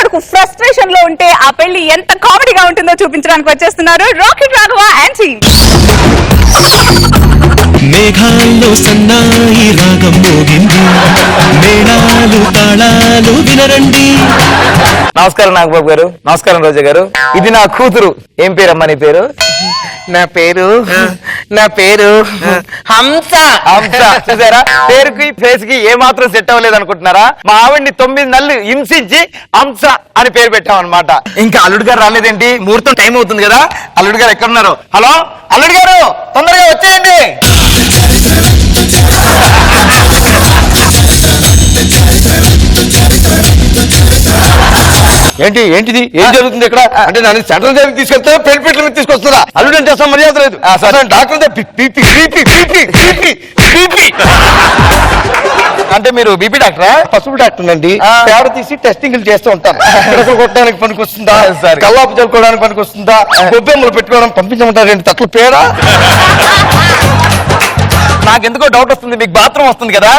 కొడుకు ఫ్రస్ట్రేషన్ లో ఉంటే ఆ పెళ్లి ఎంత కామెడీగా ఉంటుందో చూపించడానికి వచ్చేస్తున్నారు రాకెట్ రాఘవ అండ్ టీమ్. మేఘాల్లో సన్నాయి రాగం మోగింది, మేళాలు తాళాలు వినరండి. నమస్కారం నాగబాబు గారు. నమస్కారం రోజా గారు. ఇది నా కూతురు. ఏం పేరమ్మా నీ పేరు? నా పేరు హంస. హంస. చూసారా, పేరుకి ఫేస్ కి ఏ మాత్రం సెట్ అవ్వలేదు అనుకుంటున్నారా? మా ఆవిడ్ని 9 నెలలు హింసించి హంస అని పేరు పెట్టాం అనమాట. ఇంకా అల్లుడు గారు రాలేదేంటి? ముహూర్తం టైం అవుతుంది కదా. అల్లుడు గారు ఎక్కడున్నారు? హలో అల్లుడు గారు, తొందరగా వచ్చేయండి. ఏంటిది ఏం జరుగుతుంది ఇక్కడ? అంటే నన్ను సెంట్రల్ జైలుకి తీసుకెళ్తా, పెళ్లిపీటల మీద తీసుకొస్తారా? అల్లుడు అంటే అసలు మర్యాద లేదు. డాక్టర్ అంటే మీరు బీపీ డాక్టరా? పసుపు డాక్టర్ అండి. పేడ తీసి టెస్టింగ్లు చేస్తూ ఉంటారు. పిడకలు కొట్టడానికి పనికి వస్తుందా, కల్లాపు చల్లుకోవడానికి పనికి వస్తుందా, గొబ్బెమ్మలు పెట్టుకోవడానికి పంపించమంటారు. ఏంటి తక్కువ పేడ? నాకెందుకో డౌట్ వస్తుంది. మీకు బాత్రూమ్ వస్తుంది కదా,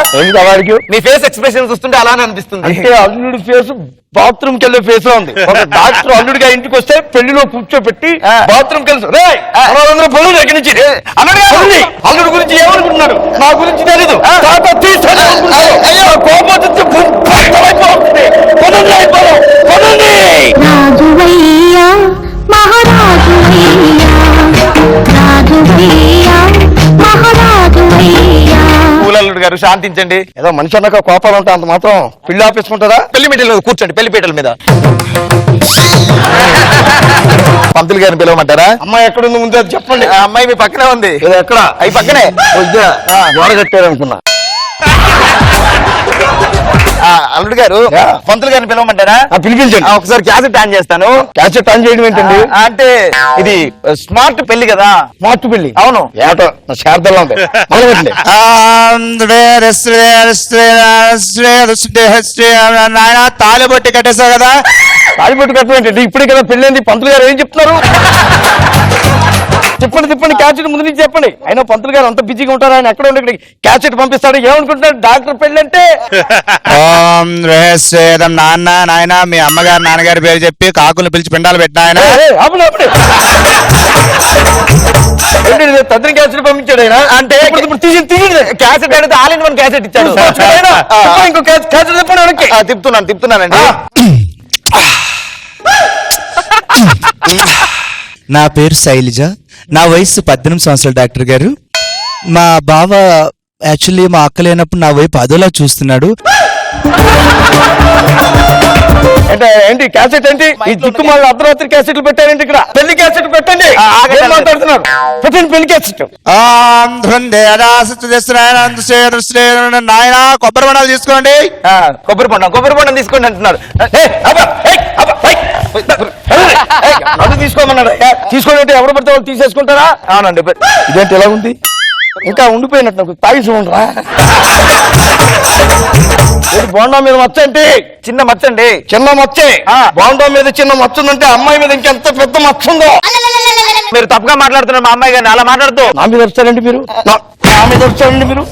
మీ ఫేస్ ఎక్స్ప్రెషన్ చూస్తుంటే అలానే అనిపిస్తుంది. అంటే అల్లుడి ఫేస్ బాత్రూమ్ కి వెళ్ళే ఫేస్ లో ఉంది. ఒక డాక్టర్ అల్లుడిగా ఇంటికి వస్తే పెళ్లిలో కూర్చోబెట్టి బాత్రూమ్ కి అల్లుడి గురించి ఏమనుకుంటున్నాడు? నా గురించి తెలీదు. అల్లుడు గారు శాంతించండి. ఏదో మనిషి అన్నాక కోపాలు ఉంటా, అంత మాత్రం పెళ్లి ఆపేసుకుంటారా? పెళ్లి మీటల కూర్చోండి. పెళ్లిపీటల మీద పంతులు గారిని పిలవమంటారా? అమ్మాయి ఎక్కడుంది ముందు అది చెప్పండి. ఆ అమ్మాయి మీ పక్కనే ఉంది. ఎక్కడ? అవి పక్కనే గోడ కట్టారు అనుకున్నా. అల్లుడు గారు, పంతులు గారిని పిలవమంటారా? పిలిపించండి. ఒకసారి క్యాసెట్ ఆన్ చేస్తాను. క్యాసెట్ ఆన్ చేయడం ఏంటండి? అంటే ఇది స్మార్ట్ పెళ్లి కదా. స్మార్ట్ పెళ్లి అవును. ఏటో శారదలా ఉంది. తాలిబొట్టి కట్టేశావు కదా. తాలిబొట్టు కట్టడం ఏంటండి? ఇప్పుడే కదా పెళ్ళింది. పంతులు గారు ఏం చెప్తున్నారు? చెప్పండి క్యాసెట్ ముందు నుంచి చెప్పండి. అయినా పంతులు గారు అంత బిజీగా ఉంటారు. ఆయన ఎక్కడ ఉండి క్యాసెట్ పంపిస్తాడు. ఏమనుకుంటున్నాడు? డాక్టర్ పెళ్ళి అంటే నాన్న నాయన మీ అమ్మగారు నాన్నగారి పేరు చెప్పి కాకులు పిలిచి పిండాలు పెట్టిన ఆయన. తండ్రి క్యాసెట్ పంపించాడు ఆయన. అంటే క్యాసెట్ అనేది ఆల్ ఇన్ వన్ క్యాసెట్ ఇచ్చాడు. ఇంకో క్యాసెట్ చెప్పండి. తిప్పుతున్నానండి. నా పేరు శైలజ. నా వయసు 18 సంవత్సరాలు. డాక్టర్ గారు, మా బావ యాక్చువల్లీ మా అక్క లేనప్పుడు నా వైపు అదోలా చూస్తున్నాడు. అంటే ఏంటి క్యాసెట్ ఏంటి? ఈ దిక్కు మళ్ళీ అర్ధరాత్రి క్యాసెట్లు పెట్టారండి. ఇక్కడ పెళ్లి క్యాసెట్ పెట్టండి. మాట్లాడుతున్నారు. పెట్టండి పెళ్లి క్యాసెట్. నాయన కొబ్బరి బొండాలు తీసుకోండి. కొబ్బరి బొండం తీసుకోండి అంటున్నారు. తీసుకోమన్నాడు. తీసుకోండి. ఎవరు పడితే వాళ్ళు తీసేసుకుంటారా? అవునండి. ఇదేంటి ఎలా ఉంది? ఇంకా ఉండిపోయినట్టు నాకు తాగి చూడరా. బోండా మీద మచ్చండి. చిన్న మచ్చండి. చిన్న మచ్చే. బోండా మీద చిన్న మచ్చ ఉందంటే అమ్మాయి మీద ఇంకెంత పెద్ద మచ్చ ఉందో. మీరు తప్పుగా మాట్లాడుతున్నారు మా అమ్మాయి గారిని. అలా మాట్లాడుతూ నా మీద వచ్చారండి మీరు. నా మీద వచ్చారండి మీరు.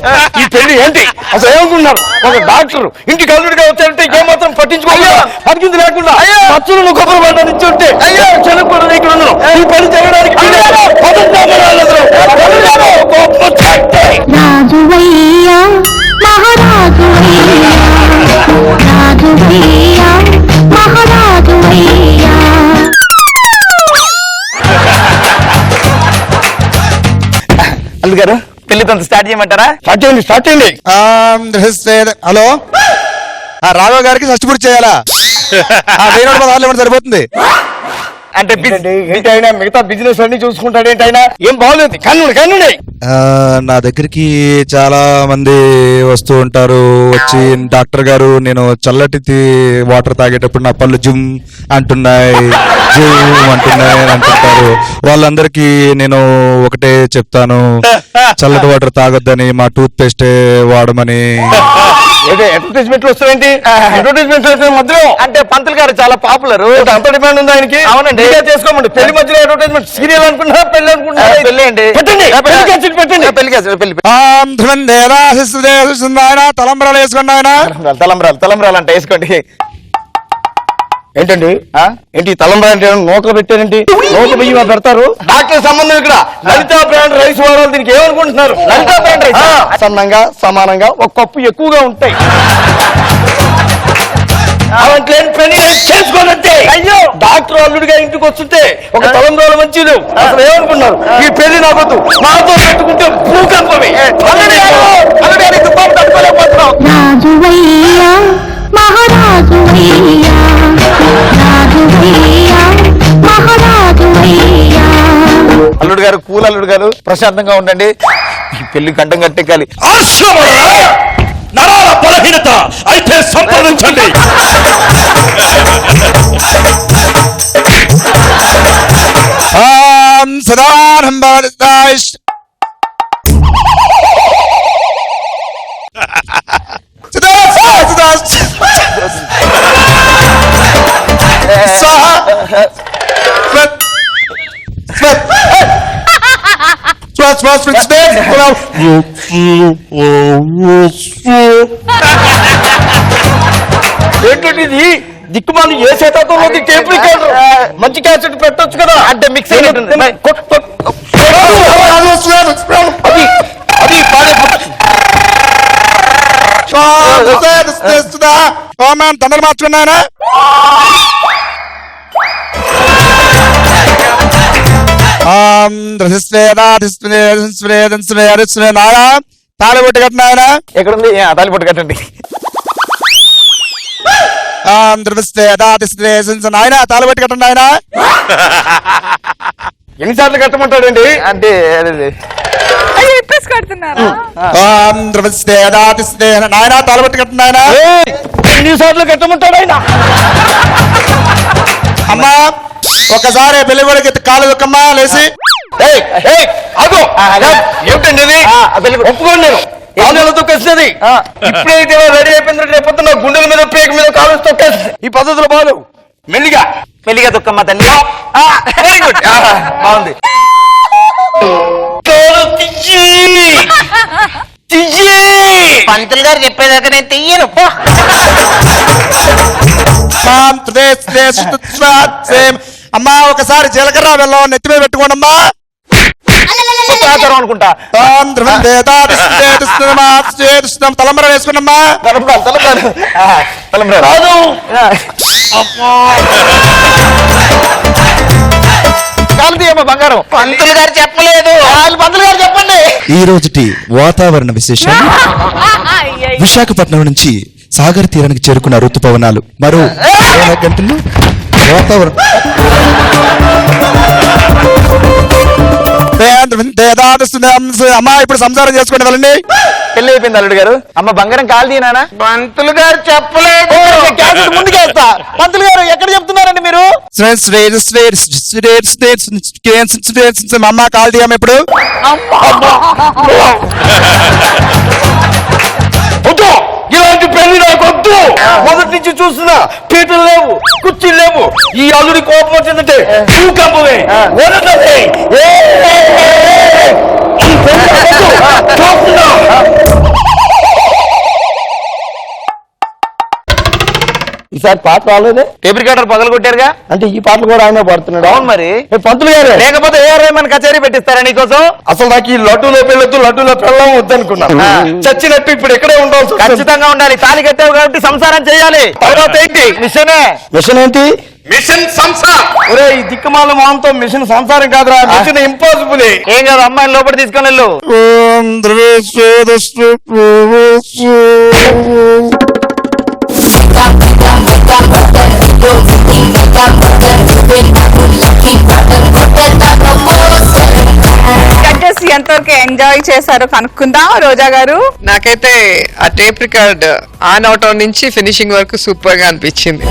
ఈ పెళ్లి ఏంటి అసలు? ఏమనుకున్నారు? ఒక డాక్టర్ ఇంటికి అల్లుడిగా వచ్చారంటే ఏమాత్రం పట్టించుకోలేదు. అడిగింది లేకుండా మచ్చలు నువ్వు కొబ్బరి బండ నుంచి ఉంటే చెనుకోవడం ఇక్కడ ఉన్నాను. ఈ పని చేయడానికి అల్లు గారు, పెళ్లి తంత స్టార్ట్ చేయమంటారా? స్టార్ట్ చేయండి. హలో, రాఘవ గారికి షష్టిపూర్తి చేయాలా? సరిపోతుంది. అంటే ఏంటైనా మిగతా బిజినెస్ అన్ని చూసుకుంటాడేంటి? అయినా ఏం బాగోలేదు. కన్నుండి నా దగ్గరికి చాలా మంది వస్తూ ఉంటారు. వచ్చి డాక్టర్ గారు నేను చల్లటి వాటర్ తాగేటప్పుడు నా పళ్ళు జిమ్ అంటున్నాయి అంటుంటారు. వాళ్ళందరికీ నేను ఒకటే చెప్తాను, చల్లటి వాటర్ తాగొద్దని, మా టూత్ పేస్ట్ వాడమని. అడ్వర్టైజ్మెంట్ వస్తాయండి. అడ్వర్టైజ్మెంట్ మధ్యలో అంటే పంతులు గారు చాలా పాపులర్. అంత డిమాండ్ ఉంది ఆయనకి. అవునండి. చేసుకోమండి. పెళ్లి మధ్యలో అడ్వర్టైజ్మెంట్. సీరియల్ అనుకుంటున్నా, పెళ్లి అనుకుంటున్నా. పెళ్లి అండి. తలంబరాలు వేసుకోండి. తలంబరాలు అంటే వేసుకోండి. ఏంటండి ఆ? ఏంటి తలంబ్రా అంటే నూకలు పెట్టారేంటి నూక బియ్యం పెడతారు డాక్టర్ సంబంధం ఇక్కడ లలిత బ్రాండ్ రైస్ వాడాలి దీనికి ఏమనుకుంటున్నారు లలిత బ్రాండ్ రైస్? సన్నంగా సమానంగా ఒక కప్పు ఎక్కువగా ఉంటాయి అలాంటి పని చేసుకోనంటే అయ్యో! డాక్టర్ అల్లుడిగా ఇంటికి వస్తుంటే ఒక తలంబ్రాలు మంచిది అసలు ఏమనుకున్నారు ఈ పెళ్లి నాకొద్దు నాతో పెట్టుకుంటే భూకంపమే రాజువయ్యా మహారాజువయ్యా రాజువయ్యా మహారాజువయ్యా అల్లుడు గారు కూల్ అల్లుడు గారు ప్రశాంతంగా ఉండండి ఈ పెళ్లి కంఠం కట్టెక్కాలి నరాల బలహీనత అయితే సంప్రదించండి ఏంటంటే ఇది దిక్కుమాలి ఏ శతాబ్దంలో టేప్ రికార్డర్ మంచి క్యాసెట్ పెట్టొచ్చు కదా అంటే మిక్స్ అయినట్టుంది. అది అది తొందర మార్చుకున్నాయన తాళబొట్టు కట్టినాయన ఎక్కడుంది అదాలి పట్టు కట్టండి ఆయన తాళబొట్టు కట్టండి ఆయన ఎన్నిసార్లు కట్టమంటాడండి అంటే అదే. అయ్యో ఇప్పేసి కడుతున్నారా నాయన తాళబొట్టు కట్టండి ఆయన ఎన్నిసార్లు కట్టమంటాడు ఆయన అమ్మా ఒకసారి పెళ్లి కొడుకు కాలు దొక్కమ్మా లేచి అగో ఏమిటండి ఇది ఒప్పుకోండి నేను కాలు తొక్కేస్తుంది ఇప్పుడైతే రెడీ అయిపోయిందంటే రేపు నా గుండెల మీద పేక మీద కాలు తొక్కేస్తుంది ఈ పద్ధతులు బాగలేవు మెల్లిగా పెళ్లిగా దుఃఖమ్మ తల్లి వెరీ గుడ్ బాగుంది పంతులు గారు చెప్పేదాకా నేను తీయను పో. అమ్మా ఒకసారి జీలకర్ర బెల్లం నెత్తి మీద పెట్టుకోండి అమ్మా ఆచారం అనుకుంటా తలంబర వేసుకున్నమ్మా రాదు కాలుతీయమ్మ బంగారం పంతులు గారు చెప్పలేదు పంతులు గారు చెప్పండి ఈ రోజుటి వాతావరణ విశేషాలు విశాఖపట్నం నుంచి సాగర్ తీరానికి చేరుకున్న ఋతుపవనాలు మరో 20 గంటల్లో వాతావరణం అమ్మా ఇప్పుడు సంసారం చేసుకోండి వెళ్ళండి పెళ్లి అయిపోయింది అల్లుడు గారు అమ్మ బంగారం కాలు తీయనా పంతులు గారు చెప్పలేదు ముందుకేస్తా పంతులు గారు ఎక్కడ చెప్తున్నారండి మీరు అమ్మ కాల్ తీయమ్మ ఇప్పుడు వద్దు ఇలాంటి పెళ్లి నాకు వద్దు మొదటి నుంచి చూస్తున్నా పీటలు లేవు కుర్చీలు లేవు ఈ అల్లుడి కోపం వచ్చిందంటే భూకంపమే వదలదే. ఈ పెళ్లి నాకు వద్దు. చూస్తున్నా. ఈసారి పాట రాలేదే టేప్ రికార్డర్ పగలు కొట్టారుగా అంటే ఈ పాటలు కూడా ఆయన పాడుతున్నాడు అవును మరి పంతులు గారు లేకపోతే ఏఆర్ఐ మన కచేరీ పెట్టిస్తారా నీకోసం అసలు నాకు ఈ లడ్డూలో పెళ్ళొద్దు లడ్డూలో పెళ్ళం వద్దనుకున్నాను చచ్చినట్టు ఇప్పుడు ఎక్కడే ఉండాల్సి వస్తుంది. ఖచ్చితంగా ఉండాలి తాళి కట్టావు కాబట్టి సంసారం చేయాలి తర్వాత ఏంటి మిషనే మిషన్ ఏంటి మిషన్ సంసారం ఒరే ఈ దిక్కుమాల మొహంతో మిషన్ సంసారం కాదురా మిషన్ ఇంపాసిబుల్ ఏం కాదు అమ్మాయిని లోపల తీసుకొని వెళ్ళు జడ్జెస్ ఎంతవరకు ఎంజాయ్ చేశారో కనుక్కుందాం రోజా గారు. నాకైతే ఆ టేప్ రికార్డ్ ఆన్ అవటం నుంచి ఫినిషింగ్ వరకు సూపర్ గా అనిపించింది.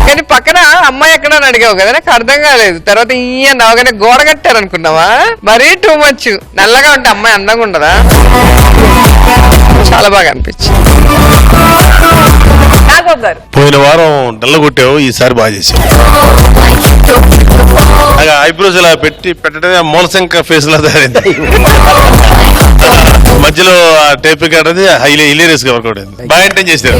కానీ పక్కన అమ్మాయి ఎక్కడ అని అడిగావు కదా, నాకు అర్థం కాలేదు. తర్వాత ఈయ నవగానే గోడ కట్టారు అనుకున్నావా? మరీ టూ మచ్. నల్లగా ఉంటే అమ్మాయి అందంగా ఉండదా? చాలా బాగా అనిపించింది. నాగబాబు గారు పోయిన వారం డల్ల కొట్టావు, ఈసారి బాగా చేసావు. ఐబ్రోస్ ఇలా పెట్టడమే మూలశంక ఫేస్ లా తయారైంది. మధ్యలో ఆ టేప్ రికార్డ్ అది హిలేరియస్ గా వర్కౌట్ అయింది. బాగా ఎంటైన్ చేశారు.